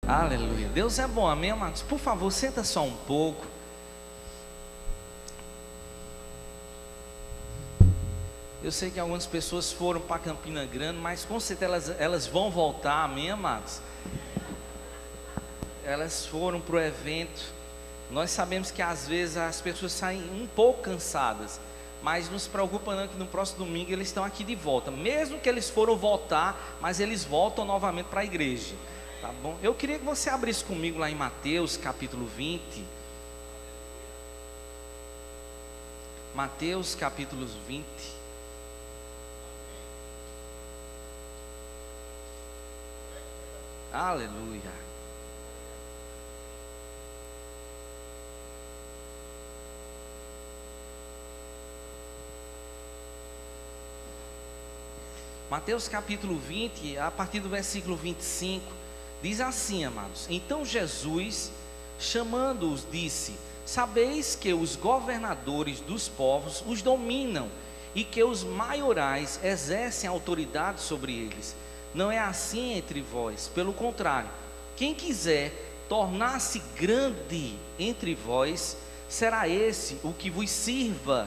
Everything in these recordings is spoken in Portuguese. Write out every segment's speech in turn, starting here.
Aleluia. Deus é bom, amém, amados? Por favor, senta só um pouco. Eu sei que algumas pessoas foram para Campina Grande, mas com certeza elas vão voltar, amém, amados? Elas foram para o evento. Nós sabemos que às vezes as pessoas saem um pouco cansadas, mas não se preocupa não, que no próximo domingo eles estão aqui de volta. Mesmo que eles foram voltar, mas eles voltam novamente para a igreja. Tá bom? Eu queria que você abrisse comigo lá em Mateus capítulo 20. Mateus capítulo 20. Aleluia. Mateus capítulo 20, a partir do versículo 25, diz assim, amados: Então Jesus, chamando-os, disse: Sabeis que os governadores dos povos os dominam, e que os maiorais exercem autoridade sobre eles. Não é assim entre vós, pelo contrário, quem quiser tornar-se grande entre vós, será esse o que vos sirva.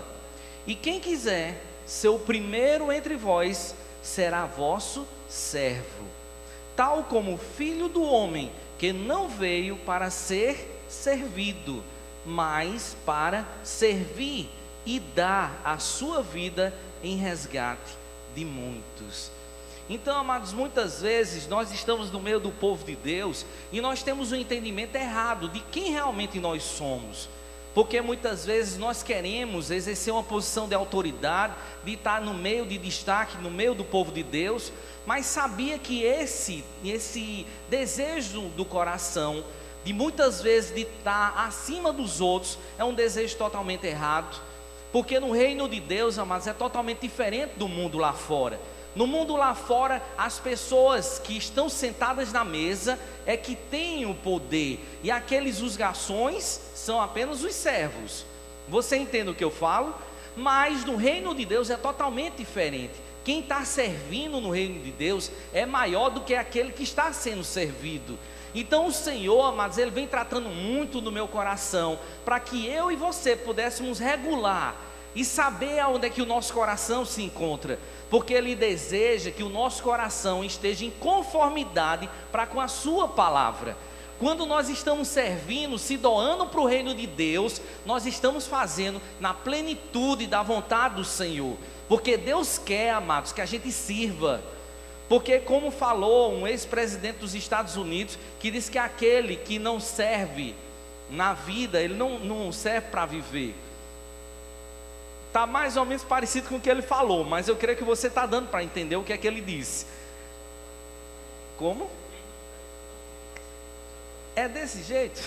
E quem quiser ser o primeiro entre vós, será vosso servo. Tal como o Filho do Homem, que não veio para ser servido, mas para servir e dar a sua vida em resgate de muitos. Então, amados, muitas vezes nós estamos no meio do povo de Deus e nós temos um entendimento errado de quem realmente nós somos. Porque muitas vezes nós queremos exercer uma posição de autoridade, de estar no meio de destaque, no meio do povo de Deus, mas sabia que esse desejo do coração, de muitas vezes de estar acima dos outros, é um desejo totalmente errado. Porque no reino de Deus, amados, é totalmente diferente do mundo lá fora. No mundo lá fora, as pessoas que estão sentadas na mesa é que têm o poder, e aqueles os garçons são apenas os servos. Você entende o que eu falo? Mas no reino de Deus é totalmente diferente. Quem está servindo no reino de Deus é maior do que aquele que está sendo servido. Então o Senhor, amados, Ele vem tratando muito no meu coração, para que eu e você pudéssemos regular e saber aonde é que o nosso coração se encontra, porque Ele deseja que o nosso coração esteja em conformidade para com a sua palavra. Quando nós estamos servindo, se doando para o reino de Deus, nós estamos fazendo na plenitude da vontade do Senhor, porque Deus quer, amados, que a gente sirva. Porque como falou um ex-presidente dos Estados Unidos, que diz que aquele que não serve na vida, ele não serve para viver. Está mais ou menos parecido com o que ele falou, mas eu creio que você está dando para entender o que é que ele disse. Como? É desse jeito?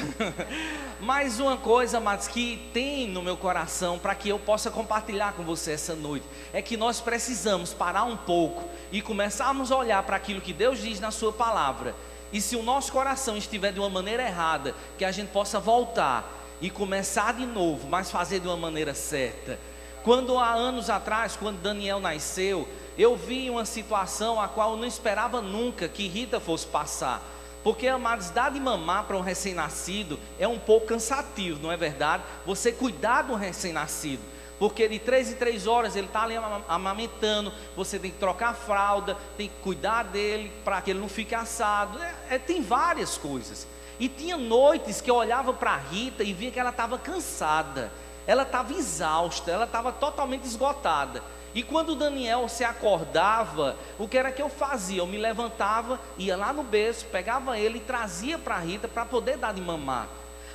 Mais uma coisa, amados, que tem no meu coração, para que eu possa compartilhar com você essa noite, é que nós precisamos parar um pouco e começarmos a olhar para aquilo que Deus diz na sua palavra. E se o nosso coração estiver de uma maneira errada, que a gente possa voltar e começar de novo, mas fazer de uma maneira certa. Quando há anos atrás, quando Daniel nasceu, eu vi uma situação a qual eu não esperava nunca que Rita fosse passar. Porque, amados, dar de mamar para um recém-nascido é um pouco cansativo, não é verdade? Você cuidar do recém-nascido, porque de 3 em 3 horas ele está ali amamentando, você tem que trocar a fralda, tem que cuidar dele para que ele não fique assado, tem várias coisas. E tinha noites que eu olhava para a Rita e via que ela estava cansada, ela estava exausta, ela estava totalmente esgotada. E quando o Daniel se acordava, o que era que eu fazia? Eu me levantava, ia lá no berço, pegava ele e trazia para a Rita para poder dar de mamar.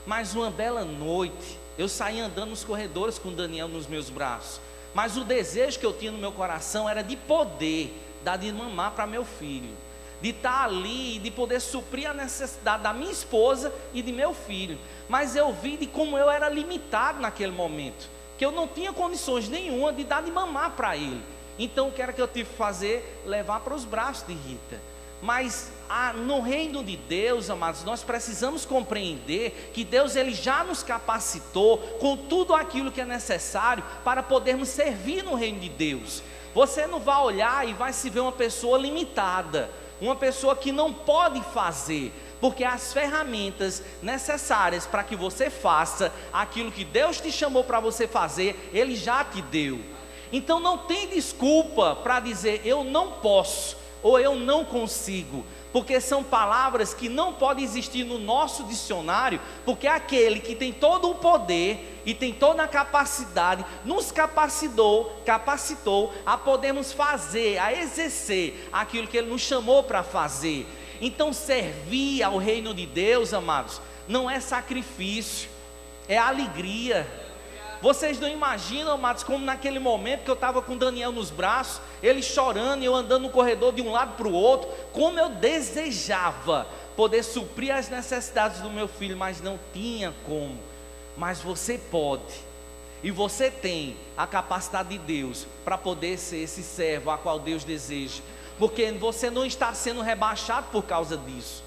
Mas uma bela noite, eu saía andando nos corredores com o Daniel nos meus braços. Mas o desejo que eu tinha no meu coração era de poder dar de mamar para meu filho, de estar ali e de poder suprir a necessidade da minha esposa e de meu filho. Mas eu vi de como eu era limitado naquele momento, que eu não tinha condições nenhuma de dar de mamar para ele. Então o que era que eu tive que fazer? Levar para os braços de Rita. Mas no reino de Deus, amados, nós precisamos compreender que Deus ele já nos capacitou com tudo aquilo que é necessário para podermos servir no reino de Deus. Você não vai olhar e vai se ver uma pessoa limitada, uma pessoa que não pode fazer, porque as ferramentas necessárias para que você faça aquilo que Deus te chamou para você fazer, Ele já te deu. Então não tem desculpa para dizer eu não posso ou eu não consigo, porque são palavras que não podem existir no nosso dicionário, porque aquele que tem todo o poder e tem toda a capacidade, nos capacitou a podermos fazer, a exercer aquilo que Ele nos chamou para fazer. Então servir ao reino de Deus, amados, não é sacrifício, é alegria. Vocês não imaginam, amados, como naquele momento que eu estava com Daniel nos braços, ele chorando e eu andando no corredor de um lado para o outro, como eu desejava poder suprir as necessidades do meu filho, mas não tinha como. Mas você pode, e você tem a capacidade de Deus para poder ser esse servo a qual Deus deseja, porque você não está sendo rebaixado por causa disso.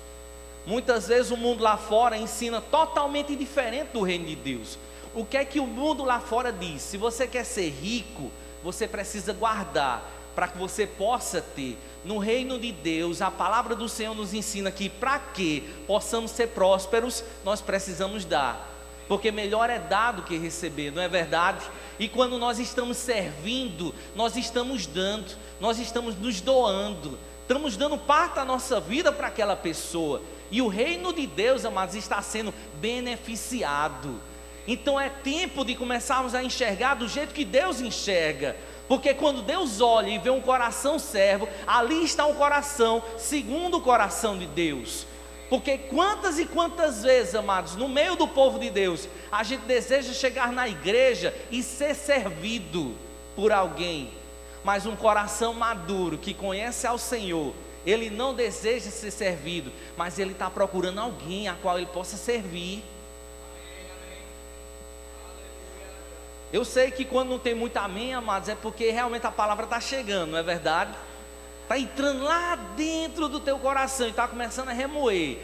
Muitas vezes o mundo lá fora ensina totalmente diferente do reino de Deus. O que é que o mundo lá fora diz? Se você quer ser rico, você precisa guardar, para que você possa ter. No reino de Deus, a palavra do Senhor nos ensina que para que possamos ser prósperos, nós precisamos dar, porque melhor é dar do que receber, não é verdade? E quando nós estamos servindo, nós estamos dando, nós estamos nos doando, estamos dando parte da nossa vida para aquela pessoa, e o reino de Deus, amados, está sendo beneficiado. Então é tempo de começarmos a enxergar do jeito que Deus enxerga, porque quando Deus olha e vê um coração servo, ali está um coração segundo o coração de Deus. Porque quantas e quantas vezes, amados, no meio do povo de Deus, a gente deseja chegar na igreja e ser servido por alguém, mas um coração maduro que conhece ao Senhor, ele não deseja ser servido, mas ele está procurando alguém a qual ele possa servir. Eu sei que quando não tem muito amém, amados, é porque realmente a palavra está chegando, não é verdade? Está entrando lá dentro do teu coração e está começando a remoer.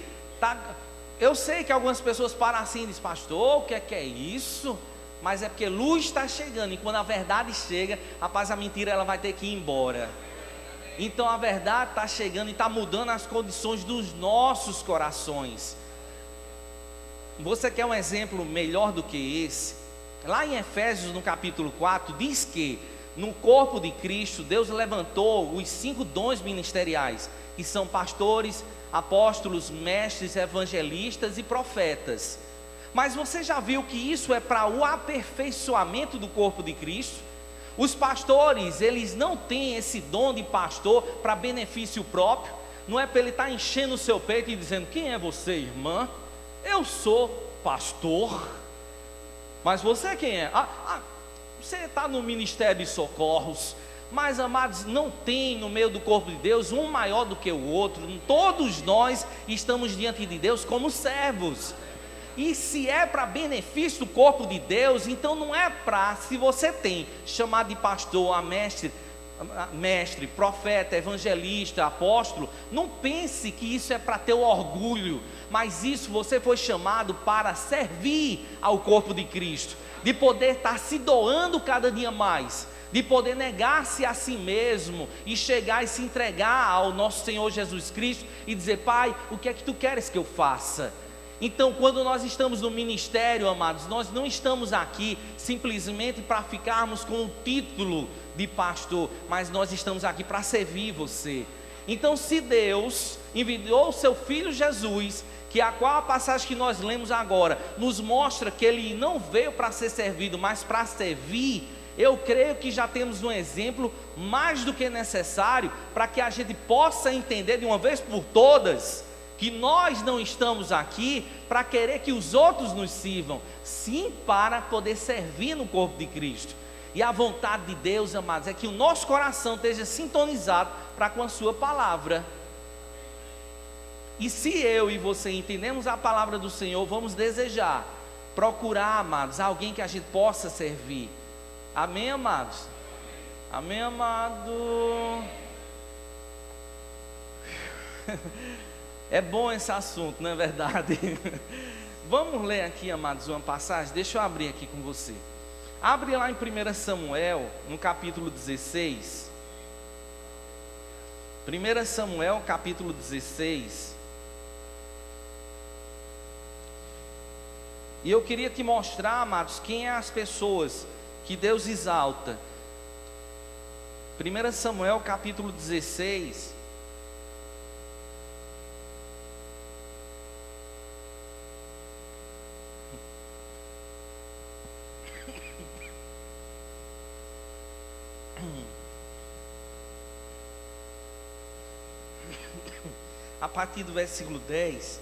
Eu sei que algumas pessoas param assim e dizem, pastor, o que é isso? Mas é porque luz está chegando, e quando a verdade chega, rapaz, a mentira ela vai ter que ir embora. Então a verdade está chegando e está mudando as condições dos nossos corações. Você quer um exemplo melhor do que esse? Lá em Efésios, no capítulo 4, diz que no corpo de Cristo, Deus levantou os 5 dons ministeriais, que são pastores, apóstolos, mestres, evangelistas e profetas. Mas você já viu que isso é para o aperfeiçoamento do corpo de Cristo? Os pastores, eles não têm esse dom de pastor para benefício próprio. Não é para ele estar enchendo o seu peito e dizendo, quem é você, irmã? Eu sou pastor. Mas você quem é? Você está no ministério de socorros. Mas, amados, não tem no meio do corpo de Deus um maior do que o outro. Todos nós estamos diante de Deus como servos. E se é para benefício do corpo de Deus, então não é para, se você tem chamado de pastor, a mestre, profeta, evangelista, apóstolo, não pense que isso é para ter orgulho, mas isso você foi chamado para servir ao corpo de Cristo, de poder estar se doando cada dia mais, de poder negar-se a si mesmo e chegar e se entregar ao nosso Senhor Jesus Cristo e dizer, Pai, o que é que tu queres que eu faça? Então, quando nós estamos no ministério, amados, nós não estamos aqui simplesmente para ficarmos com o título de pastor, mas nós estamos aqui para servir você. Então, se Deus enviou o seu Filho Jesus, que a qual a passagem que nós lemos agora nos mostra que Ele não veio para ser servido, mas para servir, eu creio que já temos um exemplo mais do que necessário para que a gente possa entender de uma vez por todas que nós não estamos aqui para querer que os outros nos sirvam, sim para poder servir no corpo de Cristo. E a vontade de Deus, amados, é que o nosso coração esteja sintonizado para com a sua palavra. E se eu e você entendemos a palavra do Senhor, vamos desejar, procurar, amados, alguém que a gente possa servir. Amém, amados? Amém, amado? É bom esse assunto, não é verdade? Vamos ler aqui, amados, uma passagem. Deixa eu abrir aqui com você. Abre lá em 1 Samuel, no capítulo 16. 1 Samuel, capítulo 16. E eu queria te mostrar, amados, quem é as pessoas que Deus exalta. 1 Samuel capítulo 16. A partir do versículo 10.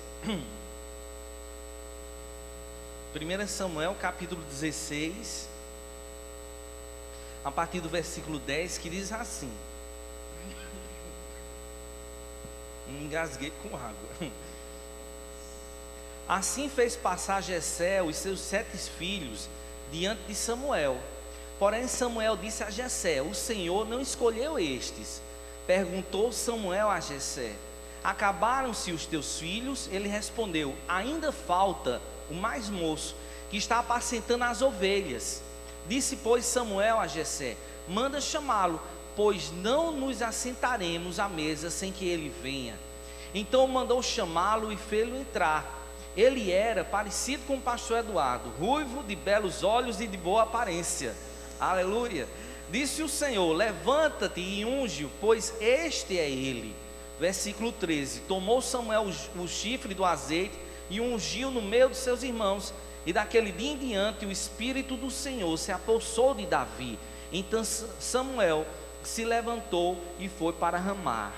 1 Samuel capítulo 16, a partir do versículo 10, que diz assim: me engasguei com água. Assim fez passar Jessé os seus 7 filhos diante de Samuel. Porém Samuel disse a Jessé: o Senhor não escolheu estes. Perguntou Samuel a Jessé: acabaram-se os teus filhos? Ele respondeu: ainda falta o mais moço, que está apacentando as ovelhas. Disse, pois, Samuel a Jessé: manda chamá-lo, pois não nos assentaremos à mesa sem que ele venha. Então mandou chamá-lo e fê-lo entrar. Ele era parecido com o pastor Eduardo, ruivo, de belos olhos e de boa aparência. Aleluia. Disse o Senhor: levanta-te e unge-o, pois este é ele. Versículo 13: tomou Samuel o chifre do azeite e ungiu no meio de seus irmãos. E daquele dia em diante o Espírito do Senhor se apossou de Davi. Então Samuel se levantou e foi para Ramá.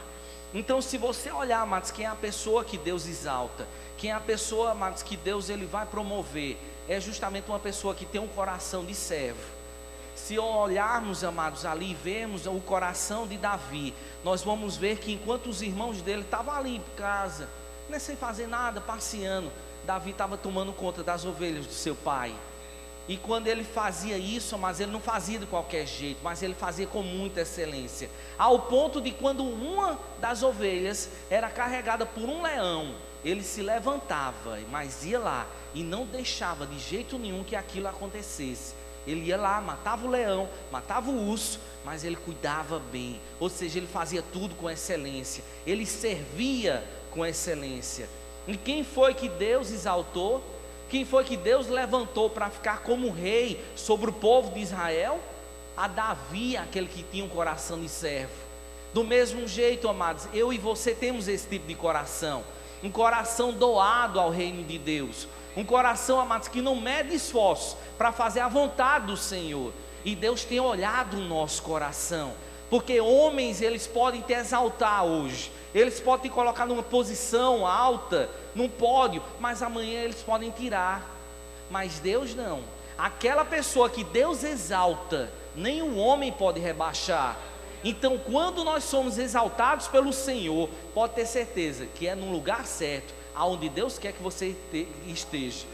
Então, se você olhar, amados, quem é a pessoa que Deus exalta, quem é a pessoa, amados, que Deus ele vai promover, é justamente uma pessoa que tem um coração de servo. Se olharmos, amados, ali e vermos o coração de Davi, nós vamos ver que enquanto os irmãos dele estavam ali em casa, não sem fazer nada, passeando, Davi estava tomando conta das ovelhas do seu pai. E quando ele fazia isso, mas ele não fazia de qualquer jeito, mas ele fazia com muita excelência, ao ponto de quando uma das ovelhas era carregada por um leão, ele se levantava, mas ia lá e não deixava de jeito nenhum que aquilo acontecesse. Ele ia lá, matava o leão, matava o urso, mas ele cuidava bem, ou seja, ele fazia tudo com excelência, ele servia com excelência. E quem foi que Deus exaltou? Quem foi que Deus levantou para ficar como rei sobre o povo de Israel? A Davi, aquele que tinha um coração de servo. Do mesmo jeito, amados, eu e você temos esse tipo de coração, um coração doado ao reino de Deus, um coração, amados, que não mede esforço para fazer a vontade do Senhor. E Deus tem olhado o nosso coração, porque homens eles podem te exaltar hoje, eles podem te colocar numa posição alta, num pódio, mas amanhã eles podem tirar. Mas Deus não. Aquela pessoa que Deus exalta, nenhum homem pode rebaixar. Então, quando nós somos exaltados pelo Senhor, pode ter certeza que é no lugar certo, aonde Deus quer que você esteja.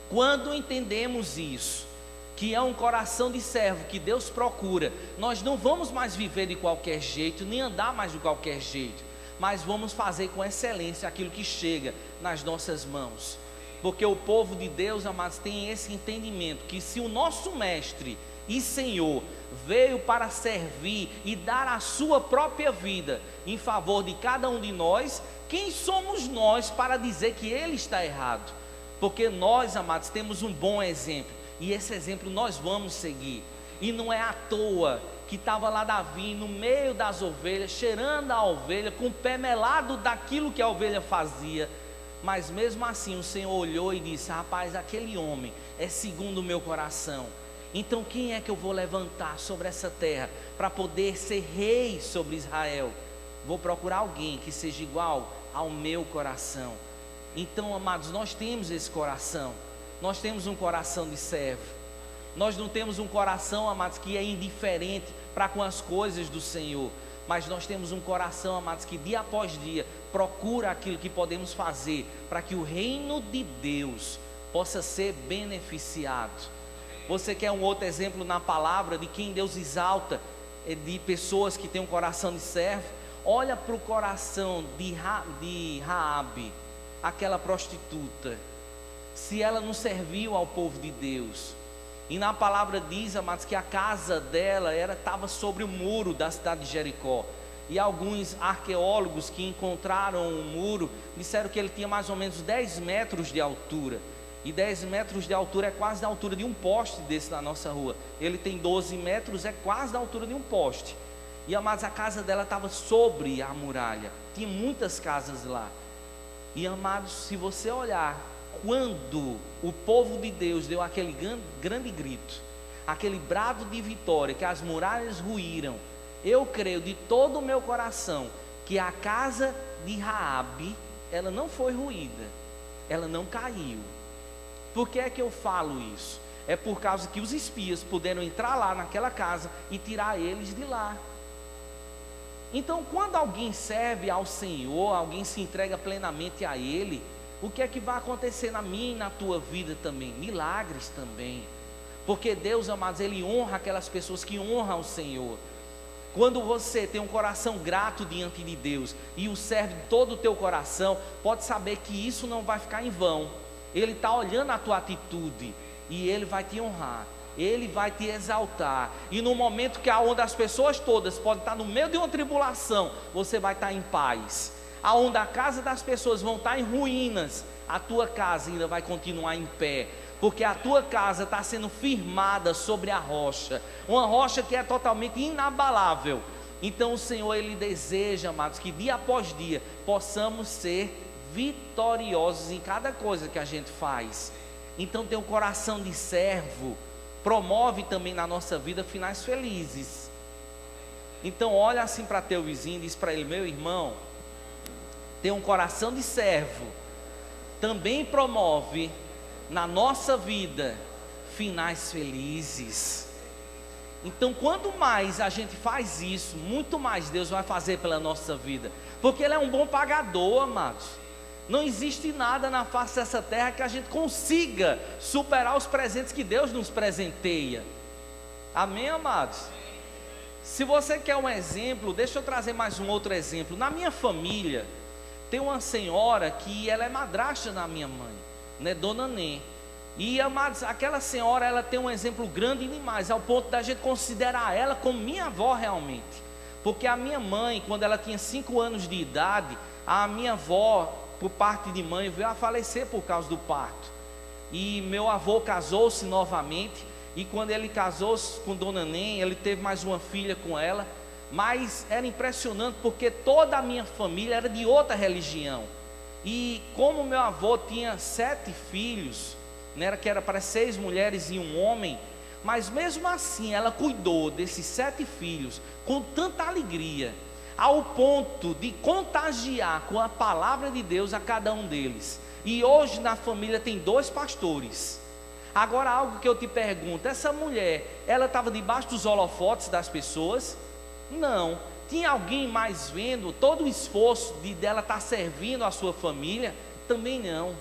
Quando entendemos isso, que é um coração de servo que Deus procura, nós não vamos mais viver de qualquer jeito, nem andar mais de qualquer jeito, mas vamos fazer com excelência aquilo que chega nas nossas mãos. Porque o povo de Deus, amados, tem esse entendimento, que se o nosso mestre e Senhor veio para servir e dar a sua própria vida em favor de cada um de nós, quem somos nós para dizer que ele está errado? Porque nós, amados, temos um bom exemplo, e esse exemplo nós vamos seguir. E não é à toa que estava lá Davi no meio das ovelhas, cheirando a ovelha, com o pé melado daquilo que a ovelha fazia. Mas mesmo assim o Senhor olhou e disse: rapaz, aquele homem é segundo o meu coração. Então quem é que eu vou levantar sobre essa terra para poder ser rei sobre Israel? Vou procurar alguém que seja igual ao meu coração. Então, amados, nós temos esse coração. Nós temos um coração de servo. Nós não temos um coração, amados, que é indiferente para com as coisas do Senhor. Mas nós temos um coração, amados, que dia após dia procura aquilo que podemos fazer para que o reino de Deus possa ser beneficiado. Você quer um outro exemplo na palavra de quem Deus exalta, de pessoas que têm um coração de servo? Olha para o coração de Raabe, aquela prostituta. Se ela não serviu ao povo de Deus, e na palavra diz, amados, que a casa dela estava sobre o muro da cidade de Jericó, e alguns arqueólogos que encontraram o muro disseram que ele tinha mais ou menos 10 metros de altura. E 10 metros de altura é quase da altura de um poste desse na nossa rua. Ele tem 12 metros, é quase da altura de um poste. E amados, a casa dela estava sobre a muralha. Tinha muitas casas lá. E amados, se você olhar, quando o povo de Deus deu aquele grande grito, aquele brado de vitória, que as muralhas ruíram, eu creio de todo o meu coração que a casa de Raabe, ela não foi ruída, ela não caiu. Por que é que eu falo isso? É por causa que os espias puderam entrar lá naquela casa e tirar eles de lá. Então, quando alguém serve ao Senhor, alguém se entrega plenamente a Ele, o que é que vai acontecer na minha e na tua vida também? Milagres também. Porque Deus, amados, Ele honra aquelas pessoas que honram o Senhor. Quando você tem um coração grato diante de Deus e o serve de todo o teu coração, pode saber que isso não vai ficar em vão. Ele está olhando a tua atitude e Ele vai te honrar, Ele vai te exaltar. E no momento que aonde as pessoas todas podem estar no meio de uma tribulação, você vai estar em paz. Aonde a casa das pessoas vão estar em ruínas, a tua casa ainda vai continuar em pé, porque a tua casa está sendo firmada sobre a rocha, uma rocha que é totalmente inabalável. Então o Senhor, Ele deseja, amados, que dia após dia possamos ser vitoriosos em cada coisa que a gente faz. Então ter um coração de servo promove também na nossa vida finais felizes. Então olha assim para teu vizinho e diz para ele: meu irmão, ter um coração de servo também promove na nossa vida finais felizes. Então quanto mais a gente faz isso, muito mais Deus vai fazer pela nossa vida, porque Ele é um bom pagador, amados. Não existe nada na face dessa terra que a gente consiga superar os presentes que Deus nos presenteia. Amém, amados? Se você quer um exemplo, deixa eu trazer mais um outro exemplo. Na minha família tem uma senhora que ela é madrasta da minha mãe, né, Dona Nê. E amados, aquela senhora, ela tem um exemplo grande demais, ao ponto da gente considerar ela como minha avó realmente. Porque a minha mãe, quando ela tinha 5 anos de idade, a minha avó, por parte de mãe, veio a falecer por causa do parto. E meu avô casou-se novamente, e quando ele casou-se com Dona Nê, ele teve mais uma filha com ela. Mas era impressionante, porque toda a minha família era de outra religião. E como meu avô tinha 7 filhos, né, que era para 6 mulheres e um homem, mas mesmo assim ela cuidou desses 7 filhos com tanta alegria, ao ponto de contagiar com a palavra de Deus a cada um deles. E hoje na família tem 2 pastores. Agora algo que eu te pergunto: essa mulher, ela estava debaixo dos holofotes das pessoas? Não. Tinha alguém mais vendo todo o esforço dela estar servindo a sua família? Também não.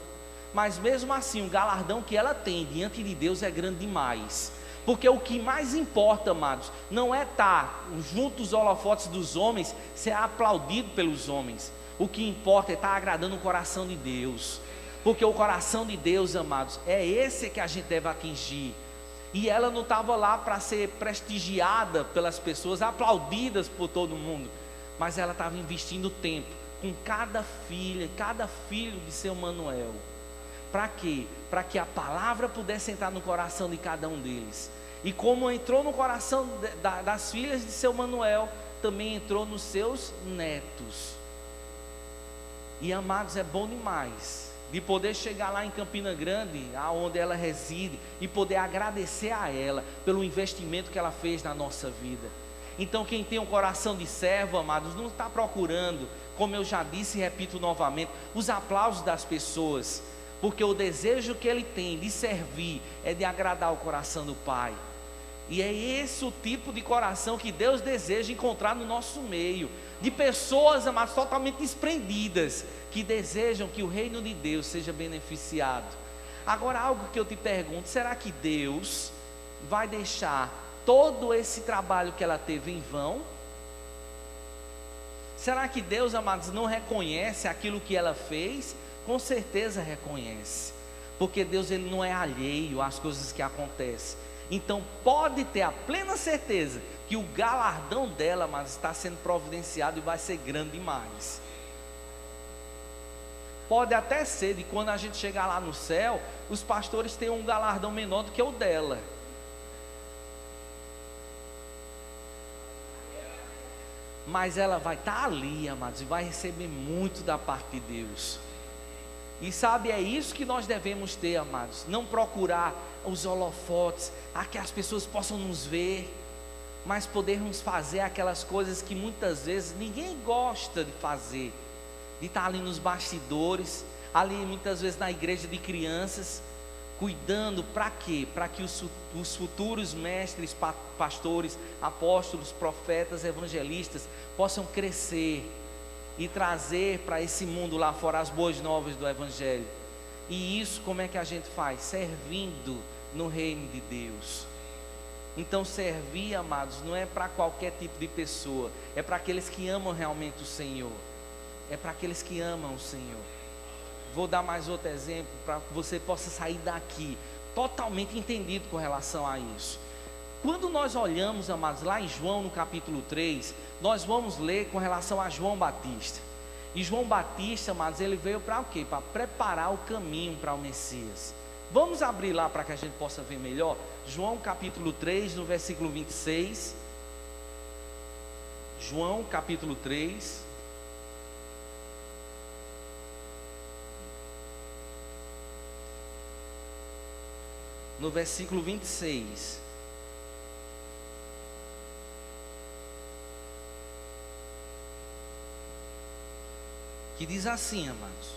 Mas mesmo assim, o galardão que ela tem diante de Deus é grande demais. Porque o que mais importa, amados, não é estar junto aos holofotes dos homens, ser aplaudido pelos homens. O que importa é estar agradando o coração de Deus. Porque o coração de Deus, amados, é esse que a gente deve atingir. E ela não estava lá para ser prestigiada pelas pessoas, aplaudidas por todo mundo, mas ela estava investindo tempo com cada filha, cada filho de seu Manuel. Para quê? Para que a palavra pudesse entrar no coração de cada um deles. E como entrou no coração das filhas de seu Manuel, também entrou nos seus netos. E amados, é bom demais de poder chegar lá em Campina Grande, aonde ela reside, e poder agradecer a ela pelo investimento que ela fez na nossa vida. Então quem tem um coração de servo, amados, não está procurando, como eu já disse e repito novamente, os aplausos das pessoas, porque o desejo que ele tem de servir é de agradar o coração do Pai. E é esse o tipo de coração que Deus deseja encontrar no nosso meio, de pessoas, amadas, totalmente desprendidas, que desejam que o reino de Deus seja beneficiado. Agora, algo que eu te pergunto: será que Deus vai deixar todo esse trabalho que ela teve em vão? Será que Deus, amados, não reconhece aquilo que ela fez? Com certeza reconhece, porque Deus, ele não é alheio às coisas que acontecem. Então pode ter a plena certeza que o galardão dela, mas está sendo providenciado e vai ser grande demais. Pode até ser de quando a gente chegar lá no céu, os pastores tenham um galardão menor do que o dela. Mas ela vai estar ali, amados, e vai receber muito da parte de Deus. E sabe, é isso que nós devemos ter, amados. Não procurar os holofotes, a que as pessoas possam nos ver, mas podermos fazer aquelas coisas que muitas vezes ninguém gosta de fazer. De estar ali nos bastidores, ali muitas vezes na igreja de crianças, cuidando para quê? Para que os futuros mestres, pastores, apóstolos, profetas, evangelistas possam crescer e trazer para esse mundo lá fora as boas novas do Evangelho. E isso como é que a gente faz? Servindo no reino de Deus. Então servir, amados, não é para qualquer tipo de pessoa, é para aqueles que amam realmente o Senhor. É para aqueles que amam o Senhor. Vou dar mais outro exemplo para que você possa sair daqui totalmente entendido com relação a isso. Quando nós olhamos, amados, lá em João no capítulo 3, nós vamos ler com relação a João Batista. E João Batista, amados, ele veio para o quê? Para preparar o caminho para o Messias. Vamos abrir lá para que a gente possa ver melhor. João capítulo 3, no versículo 26. João capítulo 3. No versículo 26. Que diz assim, amados: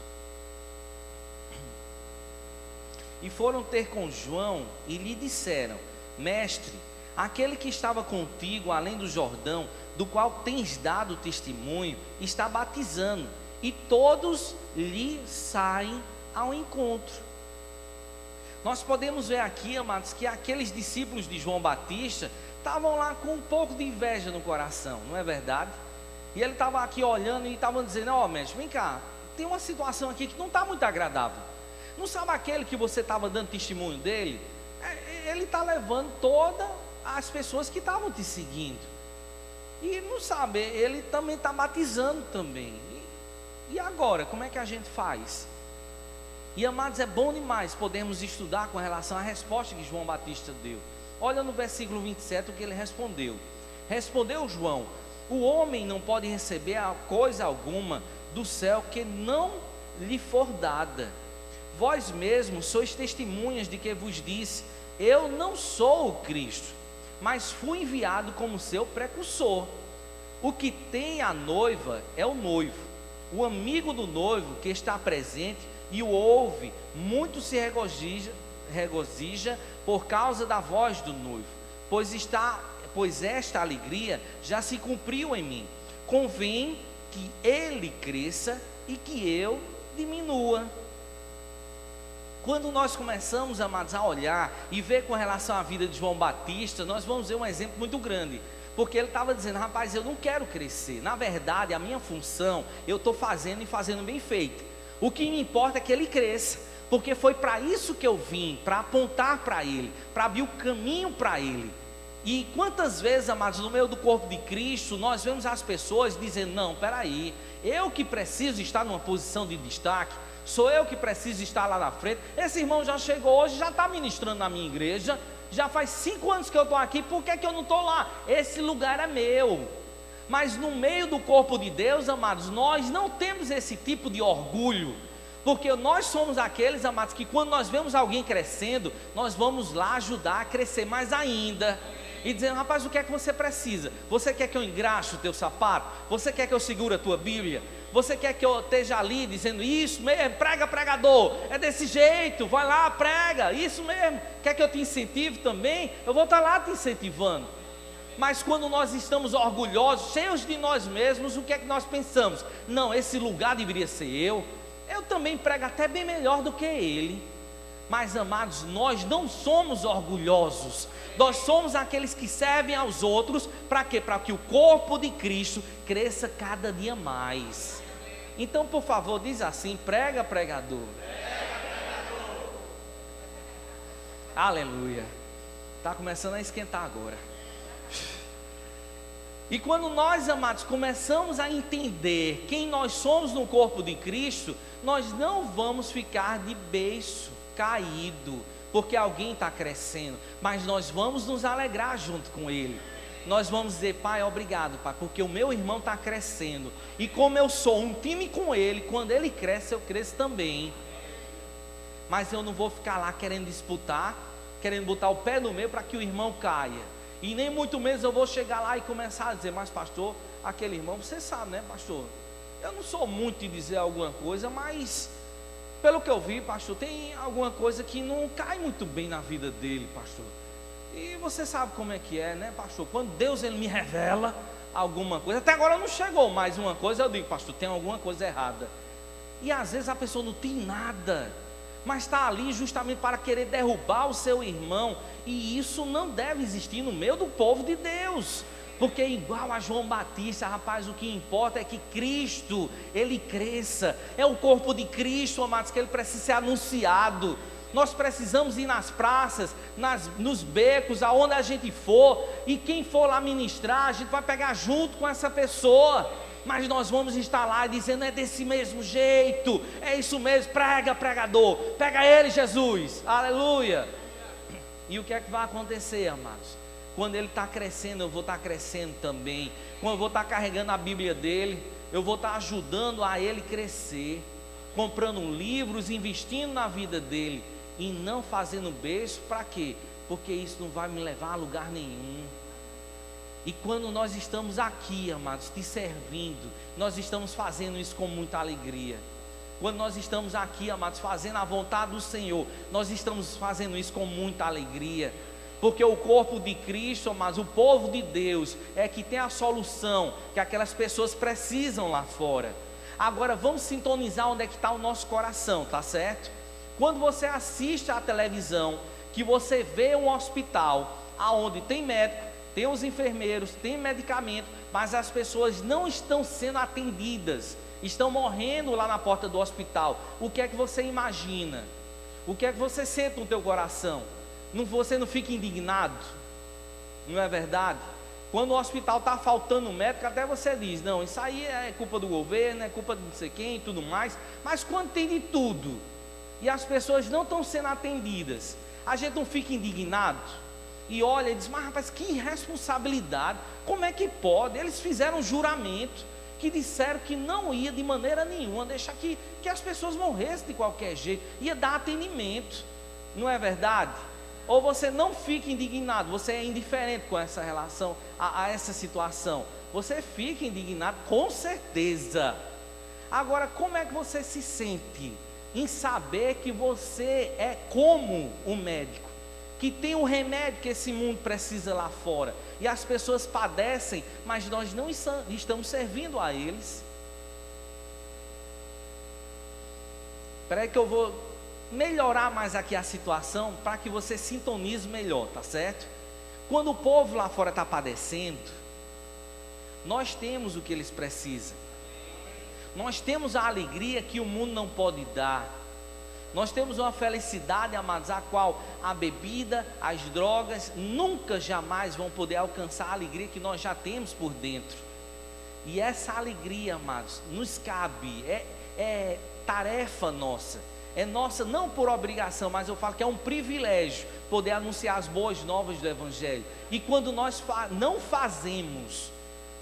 e foram ter com João e lhe disseram: Mestre, aquele que estava contigo além do Jordão, do qual tens dado testemunho, está batizando, e todos lhe saem ao encontro. Nós podemos ver aqui, amados, que aqueles discípulos de João Batista estavam lá com um pouco de inveja no coração, não é verdade? E ele estava aqui olhando e estava dizendo: ó, mestre, vem cá, tem uma situação aqui que não está muito agradável. Não sabe aquele que você estava dando testemunho dele? Ele está levando todas as pessoas que estavam te seguindo. E não sabe, ele também está batizando também. E agora, como é que a gente faz? E amados, é bom demais podermos estudar com relação à resposta que João Batista deu. Olha no versículo 27 o que ele respondeu. Respondeu João: o homem não pode receber coisa alguma do céu que não lhe for dada. Vós mesmos sois testemunhas de que vos disse: eu não sou o Cristo, mas fui enviado como seu precursor. O que tem a noiva é o noivo. O amigo do noivo que está presente e o ouve, muito se regozija por causa da voz do noivo, pois esta alegria já se cumpriu em mim. Convém que ele cresça e que eu diminua. Quando nós começamos, amados, a olhar e ver com relação à vida de João Batista, nós vamos ver um exemplo muito grande. Porque ele estava dizendo: rapaz, eu não quero crescer. Na verdade, a minha função, eu estou fazendo e fazendo bem feito. O que me importa é que ele cresça, porque foi para isso que eu vim, para apontar para ele, para abrir o caminho para ele. E quantas vezes, amados, no meio do corpo de Cristo, nós vemos as pessoas dizendo: não, peraí, eu que preciso estar numa posição de destaque, sou eu que preciso estar lá na frente. Esse irmão já chegou hoje, já está ministrando na minha igreja, já faz 5 anos que eu estou aqui, por que eu não estou lá? Esse lugar é meu. Mas no meio do corpo de Deus, amados, nós não temos esse tipo de orgulho, porque nós somos aqueles, amados, que quando nós vemos alguém crescendo, nós vamos lá ajudar a crescer mais ainda, e dizendo: rapaz, o que é que você precisa? Você quer que eu engraxe o teu sapato? Você quer que eu segure a tua Bíblia? Você quer que eu esteja ali dizendo: isso mesmo, prega, pregador, é desse jeito, vai lá, prega, isso mesmo. Quer que eu te incentive também? Eu vou estar lá te incentivando. Mas quando nós estamos orgulhosos, cheios de nós mesmos, o que é que nós pensamos? Não, esse lugar deveria ser eu também prego até bem melhor do que ele. Mas, amados, nós não somos orgulhosos, nós somos aqueles que servem aos outros. Para quê? Para que o corpo de Cristo cresça cada dia mais. Então, por favor, diz assim: prega, pregador. Aleluia. Está começando a esquentar agora. E quando nós, amados, começamos a entender quem nós somos no corpo de Cristo, nós não vamos ficar de beiço caído, porque alguém está crescendo, mas nós vamos nos alegrar junto com ele. Nós vamos dizer: Pai, obrigado, Pai, porque o meu irmão está crescendo, e como eu sou um time com ele, quando ele cresce, eu cresço também. Mas eu não vou ficar lá querendo disputar, querendo botar o pé no meio para que o irmão caia. E nem muito menos eu vou chegar lá e começar a dizer: mas pastor, aquele irmão, você sabe, né, pastor? Eu não sou muito de dizer alguma coisa, mas pelo que eu vi, pastor, tem alguma coisa que não cai muito bem na vida dele, pastor. E você sabe como é que é, né, pastor? Quando Deus ele me revela alguma coisa, até agora não chegou mais uma coisa, eu digo: pastor, tem alguma coisa errada. E às vezes a pessoa não tem nada, mas está ali justamente para querer derrubar o seu irmão. E isso não deve existir no meio do povo de Deus, porque igual a João Batista, rapaz, o que importa é que Cristo, ele cresça. É o corpo de Cristo, amados, que ele precisa ser anunciado. Nós precisamos ir nas praças, nos becos, aonde a gente for, e quem for lá ministrar, a gente vai pegar junto com essa pessoa. Mas nós vamos estar lá dizendo: é desse mesmo jeito, é isso mesmo, prega, pregador, pega ele, Jesus, aleluia. E o que é que vai acontecer, amados? Quando ele está crescendo, eu vou estar crescendo também. Quando eu vou estar carregando a Bíblia dele, eu vou estar ajudando a ele crescer, comprando livros, investindo na vida dele, e não fazendo beijo. Para quê? Porque isso não vai me levar a lugar nenhum. E quando nós estamos aqui, amados, te servindo, nós estamos fazendo isso com muita alegria. Quando nós estamos aqui, amados, fazendo a vontade do Senhor, nós estamos fazendo isso com muita alegria. Porque o corpo de Cristo, amados, o povo de Deus, é que tem a solução que aquelas pessoas precisam lá fora. Agora vamos sintonizar onde é que está o nosso coração, tá certo? Quando você assiste à televisão, que você vê um hospital, aonde tem médico, tem os enfermeiros, tem medicamento, mas as pessoas não estão sendo atendidas, estão morrendo lá na porta do hospital, o que é que você imagina? O que é que você sente no teu coração? Você não fica indignado? Não é verdade? Quando o hospital está faltando médico, até você diz: não, isso aí é culpa do governo, é culpa de não sei quem e tudo mais. Mas quando tem de tudo e as pessoas não estão sendo atendidas, a gente não fica indignado? E olha e diz: mas rapaz, que irresponsabilidade, como é que pode? Eles fizeram um juramento que disseram que não ia de maneira nenhuma deixar que as pessoas morressem de qualquer jeito, ia dar atendimento, não é verdade? Ou você não fica indignado, você é indiferente com essa relação, a essa situação? Você fica indignado, com certeza. Agora, como é que você se sente em saber que você é como um médico, que tem o remédio que esse mundo precisa lá fora, e as pessoas padecem, mas nós não estamos servindo a eles? Espera aí que eu vou melhorar mais aqui a situação, para que você sintonize melhor, tá certo? Quando o povo lá fora está padecendo, nós temos o que eles precisam, nós temos a alegria que o mundo não pode dar, nós temos uma felicidade, amados, a qual a bebida, as drogas nunca jamais vão poder alcançar a alegria que nós já temos por dentro. E essa alegria, amados, nos cabe, é tarefa nossa, é nossa não por obrigação, mas eu falo que é um privilégio poder anunciar as boas novas do Evangelho. E quando nós não fazemos,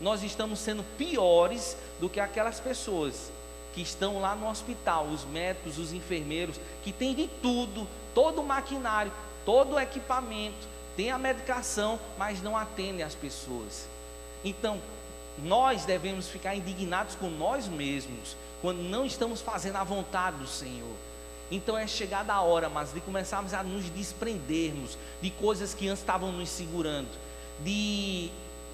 nós estamos sendo piores do que aquelas pessoas que estão lá no hospital, os médicos, os enfermeiros, que tem de tudo, todo o maquinário, todo o equipamento, tem a medicação, mas não atendem as pessoas. Então, nós devemos ficar indignados com nós mesmos, quando não estamos fazendo a vontade do Senhor. Então é chegada a hora, mas de começarmos a nos desprendermos de coisas que antes estavam nos segurando, de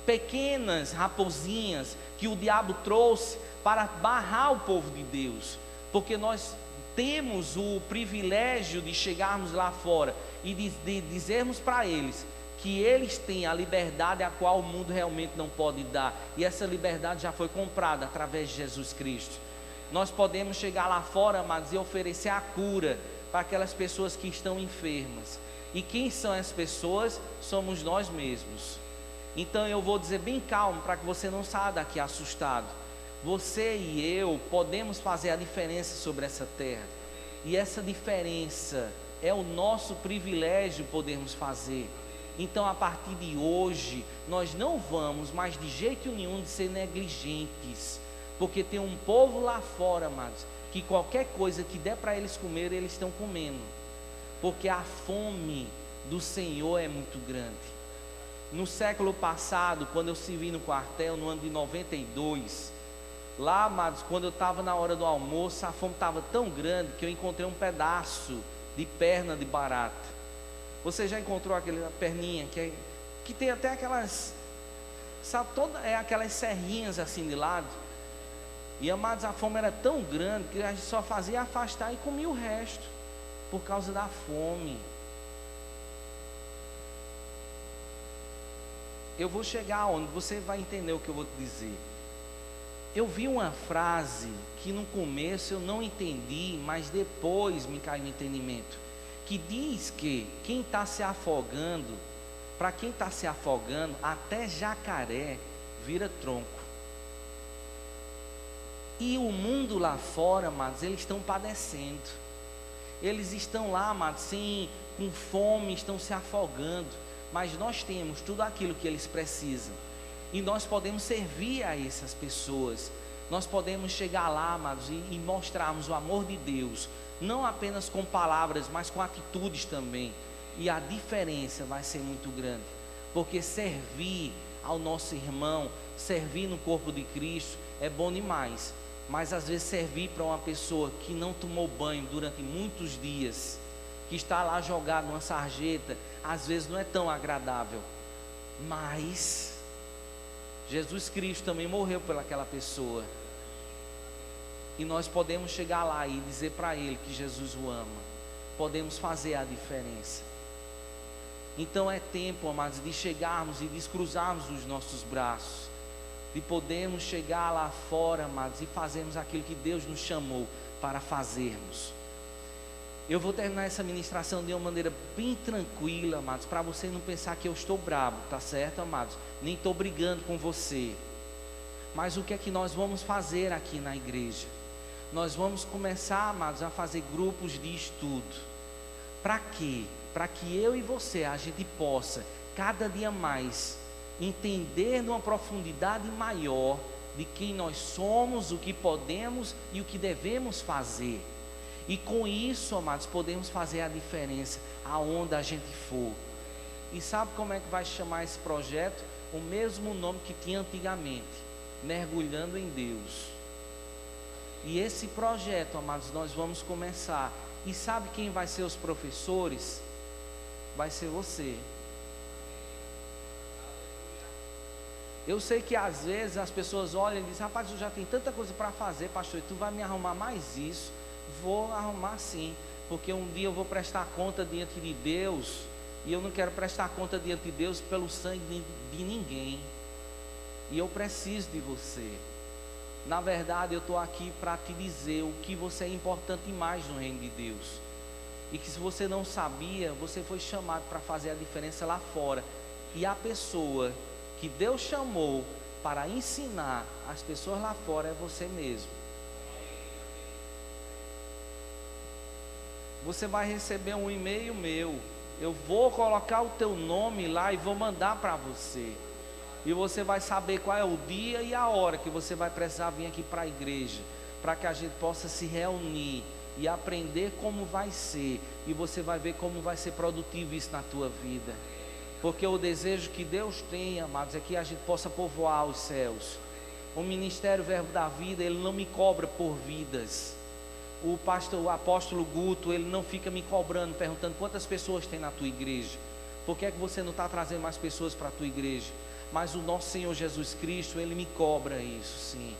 pequenas raposinhas que o diabo trouxe para barrar o povo de Deus, porque nós temos o privilégio de chegarmos lá fora e de dizermos para eles que eles têm a liberdade a qual o mundo realmente não pode dar, e essa liberdade já foi comprada através de Jesus Cristo. Nós podemos chegar lá fora, amados, e oferecer a cura para aquelas pessoas que estão enfermas. E quem são as pessoas? Somos nós mesmos. Então eu vou dizer bem calmo, para que você não saia daqui assustado. Você e eu podemos fazer a diferença sobre essa terra. E essa diferença é o nosso privilégio podermos fazer. Então a partir de hoje, nós não vamos mais de jeito nenhum de ser negligentes. Porque tem um povo lá fora, amados, que qualquer coisa que der para eles comer, eles estão comendo. Porque a fome do Senhor é muito grande. No século passado, quando eu servi no quartel, no ano de 92, lá, amados, quando eu estava na hora do almoço, a fome estava tão grande que eu encontrei um pedaço de perna de barata. Você já encontrou aquela perninha que tem até aquelas, sabe, aquelas serrinhas assim de lado? E, amados, a fome era tão grande que a gente só fazia afastar e comia o resto, por causa da fome. Eu vou chegar onde você vai entender o que eu vou te dizer. Eu vi uma frase que no começo eu não entendi, mas depois me caiu o entendimento, que diz que quem está se afogando, para quem está se afogando, até jacaré vira tronco. E o mundo lá fora, amados, eles estão padecendo. Eles estão lá, amados, com fome, estão se afogando. Mas nós temos tudo aquilo que eles precisam. E nós podemos servir a essas pessoas. Nós podemos chegar lá, amados, e mostrarmos o amor de Deus. Não apenas com palavras, mas com atitudes também. E a diferença vai ser muito grande. Porque servir ao nosso irmão, servir no corpo de Cristo é bom demais. Mas às vezes servir para uma pessoa que não tomou banho durante muitos dias, que está lá jogado numa sarjeta, às vezes não é tão agradável. Mas Jesus Cristo também morreu pelaquela pessoa. E nós podemos chegar lá e dizer para ele que Jesus o ama. Podemos fazer a diferença. Então é tempo, amados, de chegarmos e descruzarmos os nossos braços, de podermos chegar lá fora, amados, e fazermos aquilo que Deus nos chamou para fazermos. Eu vou terminar essa ministração de uma maneira bem tranquila, amados, para você não pensar que eu estou bravo, tá certo, amados? Nem estou brigando com você. Mas o que é que nós vamos fazer aqui na igreja? Nós vamos começar, amados, a fazer grupos de estudo. Para quê? Para que eu e você, a gente possa, cada dia mais, entender numa profundidade maior de quem nós somos, o que podemos e o que devemos fazer. E com isso, amados, podemos fazer a diferença aonde a gente for. E sabe como é que vai chamar esse projeto? O mesmo nome que tinha antigamente, Mergulhando em Deus. E esse projeto, amados, nós vamos começar. E sabe quem vai ser os professores? Vai ser você. Eu sei que às vezes as pessoas olham e dizem: rapaz, eu já tenho tanta coisa para fazer, pastor, e tu vai me arrumar mais isso? Vou arrumar sim, porque um dia eu vou prestar conta diante de Deus, e eu não quero prestar conta diante de Deus pelo sangue de ninguém. E eu preciso de você. Na verdade, eu estou aqui para te dizer o que você é importante mais no reino de Deus. E que se você não sabia, você foi chamado para fazer a diferença lá fora. E a pessoa que Deus chamou para ensinar as pessoas lá fora é você mesmo. Você vai receber um e-mail meu. Eu vou colocar o teu nome lá e vou mandar para você. E você vai saber qual é o dia e a hora que você vai precisar vir aqui para a igreja, para que a gente possa se reunir e aprender como vai ser. E você vai ver como vai ser produtivo isso na tua vida. Porque o desejo que Deus tem, amados, é que a gente possa povoar os céus. O Ministério Verbo da Vida, ele não me cobra por vidas. O apóstolo Guto, ele não fica me cobrando, perguntando quantas pessoas tem na tua igreja. Por que é que você não está trazendo mais pessoas para a tua igreja? Mas o nosso Senhor Jesus Cristo, ele me cobra isso, sim.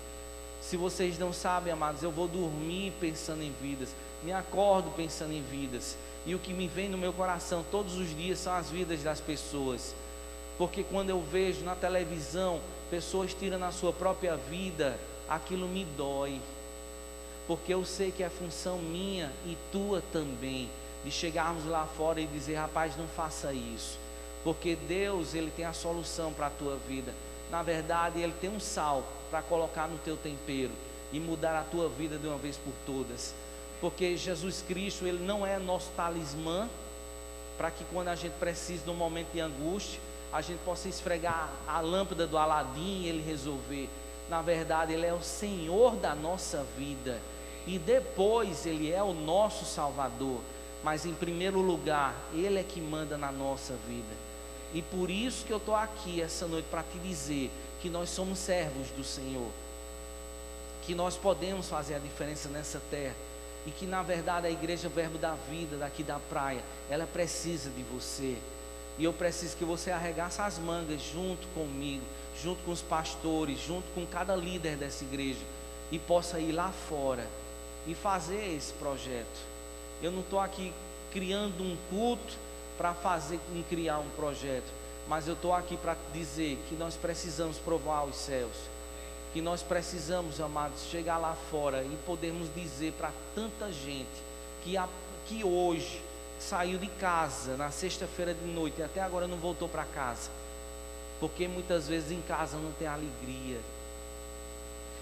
Se vocês não sabem, amados, eu vou dormir pensando em vidas, me acordo pensando em vidas. E o que me vem no meu coração todos os dias são as vidas das pessoas. Porque quando eu vejo na televisão pessoas tirando a sua própria vida, aquilo me dói. Porque eu sei que é função minha e tua também, de chegarmos lá fora e dizer: rapaz, não faça isso. porque Deus, Ele tem a solução para a tua vida. Na verdade, Ele tem um sal para colocar no teu tempero e mudar a tua vida de uma vez por todas, porque Jesus Cristo, Ele não é nosso talismã, para que quando a gente precisa, num momento de angústia, a gente possa esfregar a lâmpada do Aladim e Ele resolver. Na verdade, Ele é o Senhor da nossa vida, e depois Ele é o nosso Salvador, mas em primeiro lugar, Ele é que manda na nossa vida. E por isso que eu estou aqui essa noite, para te dizer que nós somos servos do Senhor, que nós podemos fazer a diferença nessa terra, e que na verdade a igreja Verbo da Vida daqui da praia, ela precisa de você, e eu preciso que você arregasse as mangas junto comigo, junto com os pastores, junto com cada líder dessa igreja, e possa ir lá fora e fazer esse projeto. Eu não estou aqui criando um culto para criar um projeto, mas eu estou aqui para dizer que nós precisamos provar os céus, que nós precisamos, amados, chegar lá fora e podermos dizer para tanta gente que hoje saiu de casa na sexta-feira de noite e até agora não voltou para casa, porque muitas vezes em casa não tem alegria,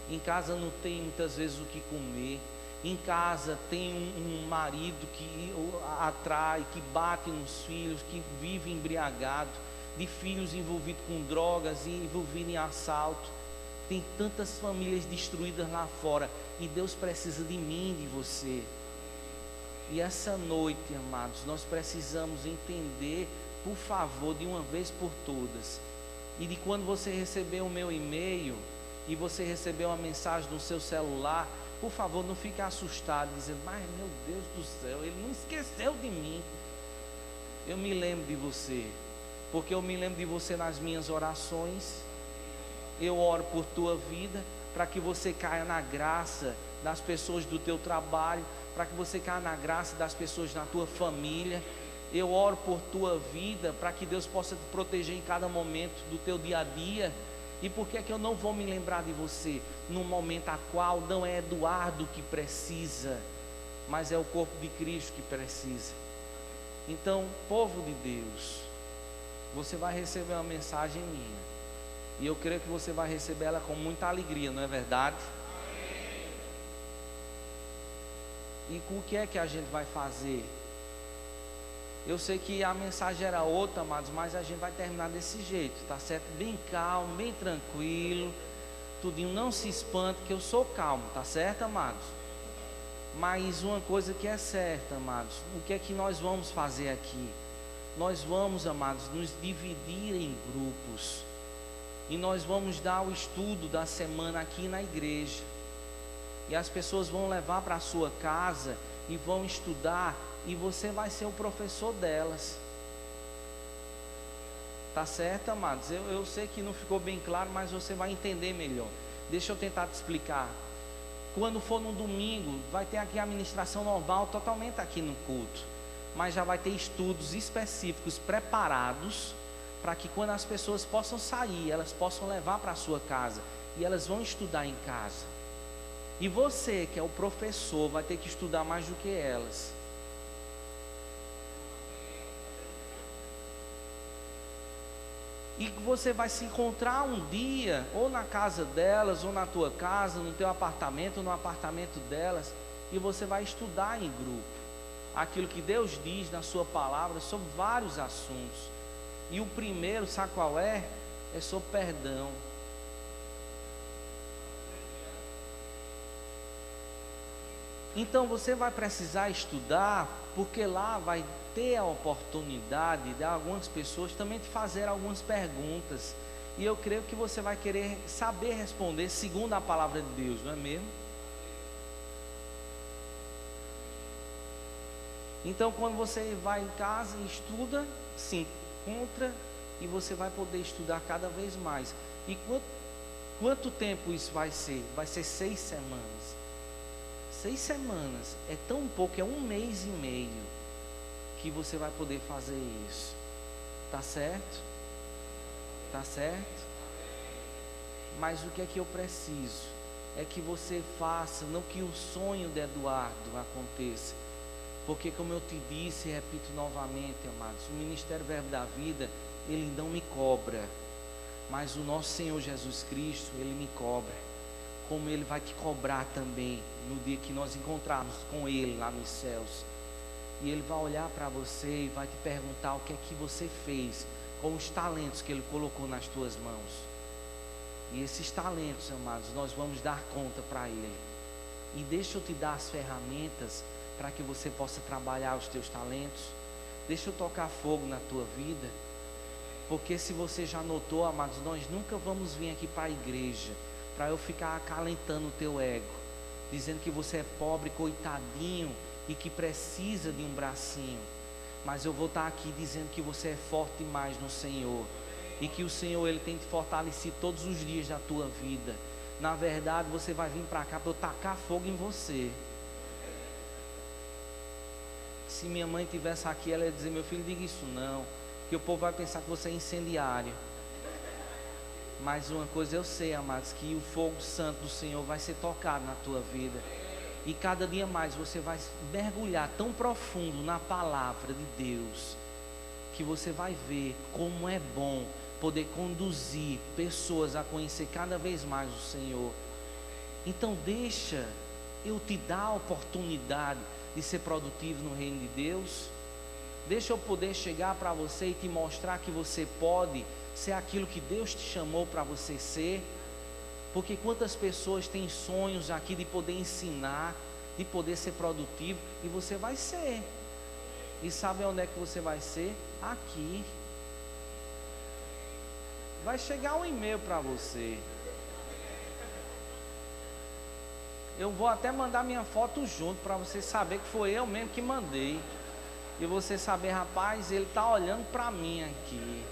em casa não tem muitas vezes o que comer, em casa tem um marido que atrai, que bate nos filhos, que vive embriagado, de filhos envolvidos com drogas e envolvidos em assalto. Tem tantas famílias destruídas lá fora, e Deus precisa de mim, de você. E essa noite, amados, nós precisamos entender, por favor, de uma vez por todas, e de quando você receber o meu e-mail e você receber uma mensagem no seu celular, por favor, não fique assustado, dizendo: mas meu Deus do céu, ele não esqueceu de mim. Eu me lembro de você, porque eu me lembro de você nas minhas orações. Eu oro por tua vida, para que você caia na graça das pessoas do teu trabalho, para que você caia na graça das pessoas na tua família. Eu oro por tua vida, para que Deus possa te proteger em cada momento do teu dia a dia. E por que é que eu não vou me lembrar de você num momento a qual não é Eduardo que precisa, mas é o corpo de Cristo que precisa? Então, povo de Deus, você vai receber uma mensagem minha, e eu creio que você vai receber ela com muita alegria, não é verdade? E o que é que a gente vai fazer? Eu sei que a mensagem era outra, amados, mas a gente vai terminar desse jeito, tá certo? Bem calmo, bem tranquilo, tudinho, não se espante, que eu sou calmo, tá certo, amados? Mas uma coisa que é certa, amados, o que é que nós vamos fazer aqui? Nós vamos, amados, nos dividir em grupos, e nós vamos dar o estudo da semana aqui na igreja, e as pessoas vão levar para a sua casa e vão estudar, e você vai ser o professor delas. Tá certo, amados? Eu sei que não ficou bem claro, mas você vai entender melhor. Deixa eu tentar te explicar. Quando for no domingo, vai ter aqui a ministração normal, totalmente aqui no culto, mas já vai ter estudos específicos preparados, para que quando as pessoas possam sair, elas possam levar para a sua casa, e elas vão estudar em casa. E você, que é o professor, vai ter que estudar mais do que elas. E você vai se encontrar um dia, ou na casa delas, ou na tua casa, no teu apartamento, ou no apartamento delas, e você vai estudar em grupo aquilo que Deus diz na sua palavra sobre vários assuntos. E o primeiro, sabe qual é? É sobre perdão. Então você vai precisar estudar, porque lá vai ter a oportunidade de algumas pessoas também te fazer algumas perguntas, e eu creio que você vai querer saber responder segundo a palavra de Deus, não é mesmo? Então quando você vai em casa e estuda, se encontra, e você vai poder estudar cada vez mais. E quanto tempo isso vai ser? Vai ser 6 semanas. 6 semanas é tão pouco, é 1 mês e meio que você vai poder fazer isso. Tá certo? Tá certo? Mas o que é que eu preciso? É que você faça, não que o sonho de Eduardo aconteça. Porque como eu te disse e repito novamente, amados, o Ministério Verbo da Vida, Ele não me cobra, mas o nosso Senhor Jesus Cristo, Ele me cobra, como Ele vai te cobrar também, no dia que nós encontrarmos com Ele lá nos céus. E Ele vai olhar para você e vai te perguntar o que é que você fez com os talentos que Ele colocou nas tuas mãos. E esses talentos, amados, nós vamos dar conta para Ele. E deixa eu te dar as ferramentas para que você possa trabalhar os teus talentos. Deixa eu tocar fogo na tua vida. Porque se você já notou, amados, nós nunca vamos vir aqui para a igreja para eu ficar acalentando o teu ego, dizendo que você é pobre, coitadinho, e que precisa de um bracinho. Mas eu vou estar aqui dizendo que você é forte demais no Senhor, e que o Senhor, Ele tem te fortalecido todos os dias da tua vida. Na verdade, você vai vir para cá para eu tacar fogo em você. Se minha mãe estivesse aqui, ela ia dizer: meu filho, diga isso não, que o povo vai pensar que você é incendiário. Mas uma coisa eu sei, amados, que o fogo santo do Senhor vai ser tocado na tua vida. E cada dia mais você vai mergulhar tão profundo na palavra de Deus, que você vai ver como é bom poder conduzir pessoas a conhecer cada vez mais o Senhor. Então deixa eu te dar a oportunidade de ser produtivo no reino de Deus. Deixa eu poder chegar para você e te mostrar que você pode ser aquilo que Deus te chamou para você ser. Porque quantas pessoas têm sonhos aqui de poder ensinar, de poder ser produtivo, e você vai ser. E sabe onde é que você vai ser? Aqui. Vai chegar um e-mail para você. Eu vou até mandar minha foto junto, para você saber que foi eu mesmo que mandei. E você saber: rapaz, ele está olhando para mim aqui.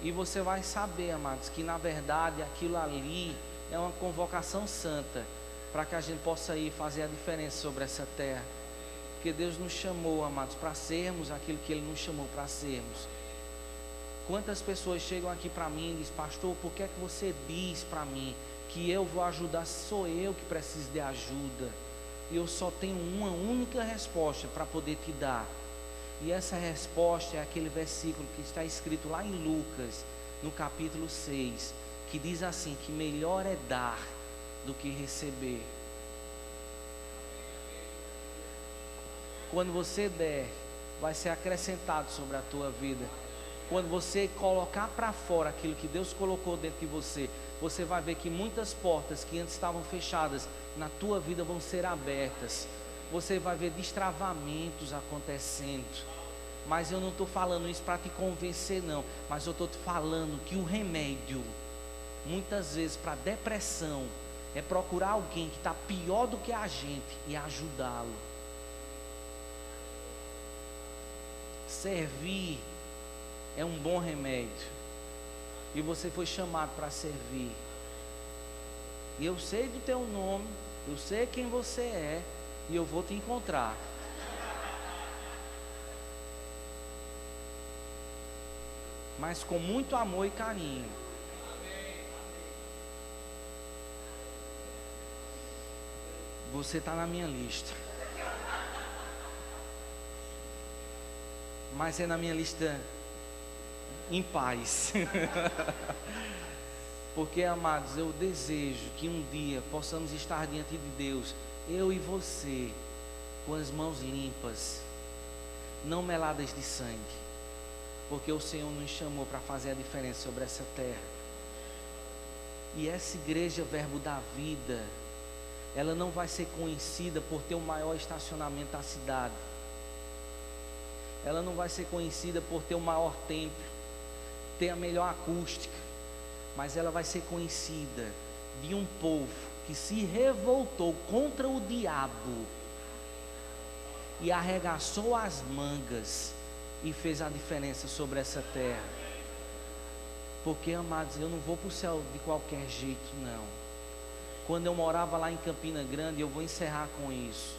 E você vai saber, amados, que na verdade aquilo ali é uma convocação santa, para que a gente possa ir fazer a diferença sobre essa terra. Porque Deus nos chamou, amados, para sermos aquilo que Ele nos chamou para sermos. Quantas pessoas chegam aqui para mim e dizem: pastor, por que é que você diz para mim que eu vou ajudar? Sou eu que preciso de ajuda. E eu só tenho uma única resposta para poder te dar. E essa resposta é aquele versículo que está escrito lá em Lucas, no capítulo 6, que diz assim: que melhor é dar do que receber. Quando você der, vai ser acrescentado sobre a tua vida. Quando você colocar para fora aquilo que Deus colocou dentro de você, você vai ver que muitas portas que antes estavam fechadas na tua vida vão ser abertas. Você vai ver destravamentos acontecendo. Mas eu não estou falando isso para te convencer, não. Mas eu estou te falando que o remédio, muitas vezes, para depressão, é procurar alguém que está pior do que a gente e ajudá-lo. Servir é um bom remédio. E você foi chamado para servir. E eu sei do teu nome, eu sei quem você é, e eu vou te encontrar. Mas com muito amor e carinho. Você está na minha lista. Mas é na minha lista em paz. Porque, amados, eu desejo que um dia possamos estar diante de Deus, eu e você, com as mãos limpas, não meladas de sangue, porque o Senhor nos chamou para fazer a diferença sobre essa terra. E essa igreja Verbo da Vida, ela não vai ser conhecida por ter o maior estacionamento da cidade. Ela não vai ser conhecida por ter o maior templo, ter a melhor acústica, mas ela vai ser conhecida de um povo que se revoltou contra o diabo e arregaçou as mangas e fez a diferença sobre essa terra. Porque, amados, eu não vou para o céu de qualquer jeito, não. Quando eu morava lá em Campina Grande, eu vou encerrar com isso,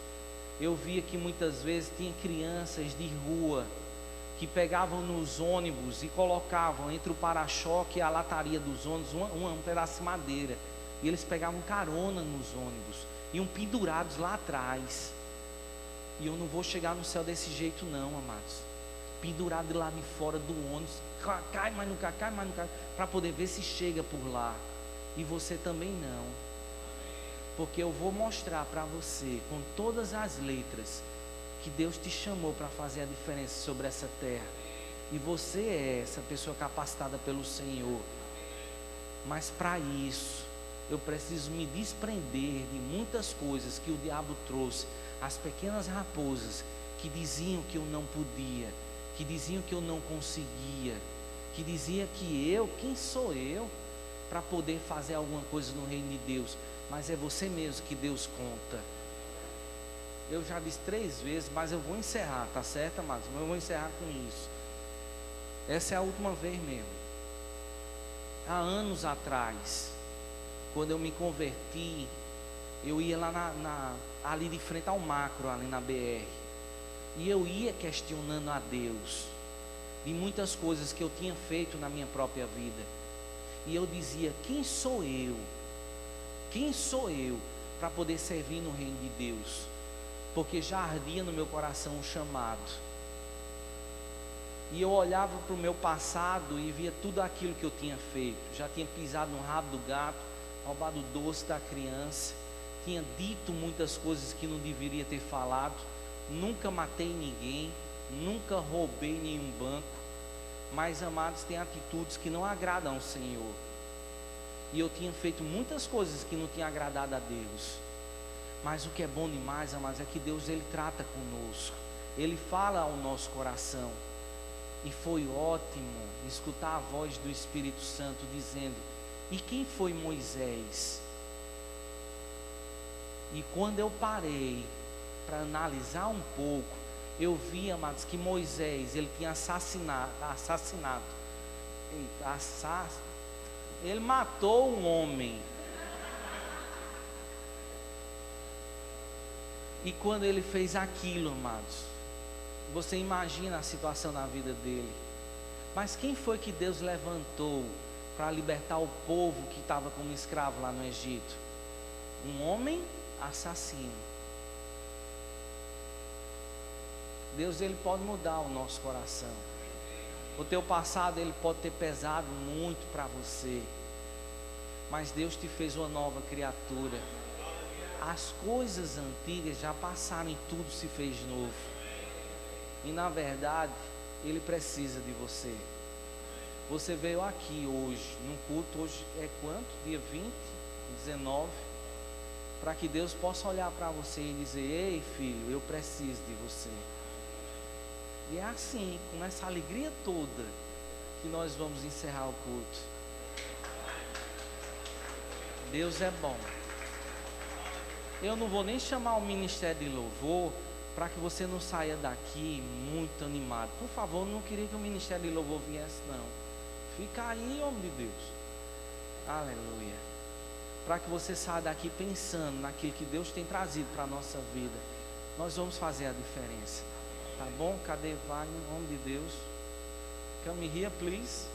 eu via que muitas vezes tinha crianças de rua que pegavam nos ônibus e colocavam entre o para-choque e a lataria dos ônibus um pedaço de madeira, e eles pegavam carona nos ônibus, iam pendurados lá atrás. E eu não vou chegar no céu desse jeito, não, amados. pendurado lá de fora do ônibus, cai, mas não cai, cai, mas não cai, para poder ver se chega por lá. E você também não, porque eu vou mostrar para você, com todas as letras, que Deus te chamou para fazer a diferença sobre essa terra. E você é essa pessoa capacitada pelo Senhor. Mas para isso, eu preciso me desprender de muitas coisas que o diabo trouxe. As pequenas raposas que diziam que eu não podia, que diziam que eu não conseguia, que dizia que quem sou eu para poder fazer alguma coisa no reino de Deus? Mas é você mesmo que Deus conta. Eu já disse 3 vezes, mas eu vou encerrar, tá certo, amados? Eu vou encerrar com isso. Essa é a última vez mesmo. Há anos atrás, quando eu me converti, eu ia lá ali de frente ao Macro, ali na BR, e eu ia questionando a Deus de muitas coisas que eu tinha feito na minha própria vida. E eu dizia: quem sou eu? Quem sou eu para poder servir no reino de Deus? Porque já ardia no meu coração um chamado. E eu olhava para o meu passado e via tudo aquilo que eu tinha feito. Já tinha pisado no rabo do gato, roubado o doce da criança, tinha dito muitas coisas que não deveria ter falado, nunca matei ninguém, nunca roubei nenhum banco. Mas, amados, tem atitudes que não agradam ao Senhor. E eu tinha feito muitas coisas que não tinham agradado a Deus. Mas o que é bom demais, amados, é que Deus, Ele trata conosco. Ele fala ao nosso coração. E foi ótimo escutar a voz do Espírito Santo dizendo: e quem foi Moisés? E quando eu parei para analisar um pouco, eu vi, amados, que Moisés, ele tinha assassinado. Ele matou um homem. E quando ele fez aquilo, amados, você imagina a situação na vida dele. Mas quem foi que Deus levantou para libertar o povo que estava como escravo lá no Egito? Um homem assassino. Deus, Ele pode mudar o nosso coração. O teu passado, ele pode ter pesado muito para você, mas Deus te fez uma nova criatura. As coisas antigas já passaram e tudo se fez novo. E na verdade, Ele precisa de você. Você veio aqui hoje, num culto, hoje é quanto? Dia 20, 19, para que Deus possa olhar para você e dizer: ei filho, eu preciso de você. E é assim, com essa alegria toda, que nós vamos encerrar o culto. Deus é bom. Eu não vou nem chamar o ministério de louvor, para que você não saia daqui muito animado. Por favor, não queria que o ministério de louvor viesse, não. Fica aí, homem de Deus. Aleluia. Para que você saia daqui pensando naquilo que Deus tem trazido para a nossa vida. Nós vamos fazer a diferença. Tá bom? Cadê? Vai, em nome de Deus. Come here, please.